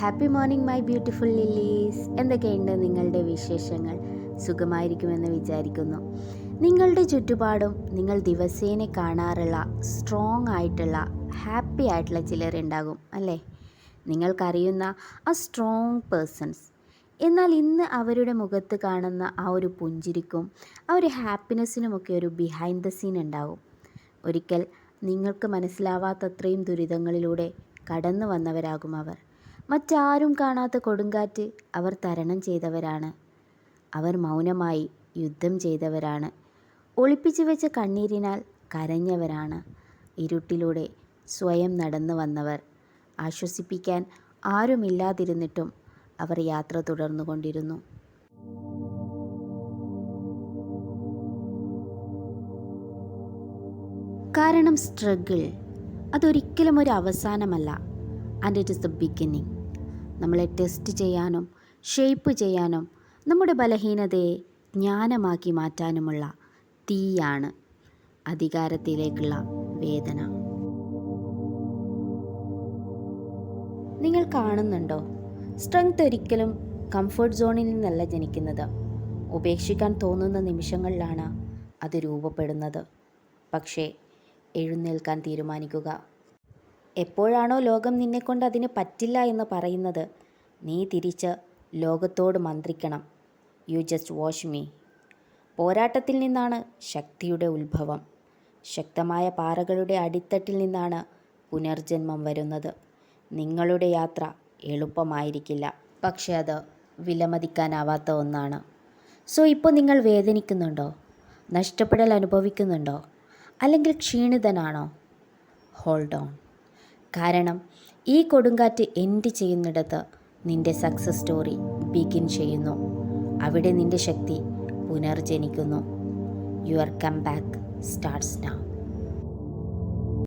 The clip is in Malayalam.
Happy morning my beautiful lilies. എന്തൊക്കെയുണ്ട് നിങ്ങളുടെ വിശേഷങ്ങൾ? സുഖമായിരിക്കുമെന്ന് വിചാരിക്കുന്നു. നിങ്ങളുടെ ചുറ്റുപാടും നിങ്ങൾ ദിവസേന കാണാറുള്ള സ്ട്രോങ് ആയിട്ടുള്ള ഹാപ്പി ആയിട്ടുള്ള ചിലരുണ്ടാകും അല്ലേ? നിങ്ങൾക്കറിയുന്ന ആ സ്ട്രോങ് പേഴ്സൺസ്. എന്നാൽ ഇന്ന് അവരുടെ മുഖത്ത് കാണുന്ന ആ ഒരു പുഞ്ചിരിക്കും ആ ഒരു ഹാപ്പിനെസ്സിനുമൊക്കെ ഒരു ബിഹൈൻഡ് ദ സീൻ ഉണ്ടാകും. ഒരിക്കൽ നിങ്ങൾക്ക് മനസ്സിലാവാത്തത്രയും ദുരിതങ്ങളിലൂടെ കടന്നു വന്നവരാകും അവർ. മറ്റാരും കാണാത്ത കൊടുങ്കാറ്റ് അവർ തരണം ചെയ്തവരാണ്. അവർ മൗനമായി യുദ്ധം ചെയ്തവരാണ്. ഒളിപ്പിച്ചു വെച്ച കണ്ണീരിനാൽ കരഞ്ഞവരാണ്. ഇരുട്ടിലൂടെ സ്വയം നടന്നു വന്നവർ. ആശ്വസിപ്പിക്കാൻ ആരുമില്ലാതിരുന്നിട്ടും അവർ യാത്ര തുടർന്നുകൊണ്ടിരുന്നു. കാരണം സ്ട്രഗിൾ അതൊരിക്കലും ഒരു അവസാനമല്ല, and it is the beginning. നമ്മളെ ടെസ്റ്റ് ചെയ്യാനും ഷേപ്പ് ചെയ്യാനും നമ്മുടെ ബലഹീനതയെ ജ്ഞാനമാക്കി മാറ്റാനുമുള്ള തീയാണ് അധികാരത്തിലേക്കുള്ള വേദന. നിങ്ങൾ കാണുന്നുണ്ടോ? സ്ട്രെങ്ത് ഒരിക്കലും കംഫർട്ട് സോണിൽ നിന്നല്ല ജനിക്കുന്നത്. ഉപേക്ഷിക്കാൻ തോന്നുന്ന നിമിഷങ്ങളിലാണ് അത് രൂപപ്പെടുന്നത്. പക്ഷേ എഴുന്നേൽക്കാൻ തീരുമാനിക്കുക. എപ്പോഴാണോ ലോകം നിന്നെക്കൊണ്ട് അതിന് പറ്റില്ല എന്ന് പറയുന്നത്, നീ തിരിച്ച് ലോകത്തോട് മന്ത്രിക്കണം, യു ജസ്റ്റ് വാച്ച് മീ. പോരാട്ടത്തിൽ നിന്നാണ് ശക്തിയുടെ ഉത്ഭവം. ശക്തമായ പാറകളുടെ അടിത്തട്ടിൽ നിന്നാണ് പുനർജന്മം വരുന്നത്. നിങ്ങളുടെ യാത്ര എളുപ്പമായിരിക്കില്ല, പക്ഷേ അത് വിലമതിക്കാനാവാത്ത ഒന്നാണ്. സോ ഇപ്പോൾ നിങ്ങൾ വേദനിക്കുന്നുണ്ടോ? നഷ്ടപ്പെടൽ അനുഭവിക്കുന്നുണ്ടോ? അല്ലെങ്കിൽ ക്ഷീണിതനാണോ? Hold on. കാരണം ഈ കൊടുങ്കാറ്റ് എൻഡ് ചെയ്യുന്നിടത്ത് നിൻ്റെ സക്സസ് സ്റ്റോറി ബിഗിൻ ചെയ്യുന്നു. അവിടെ നിൻ്റെ ശക്തി പുനർജനിക്കുന്നു. Your come back starts now.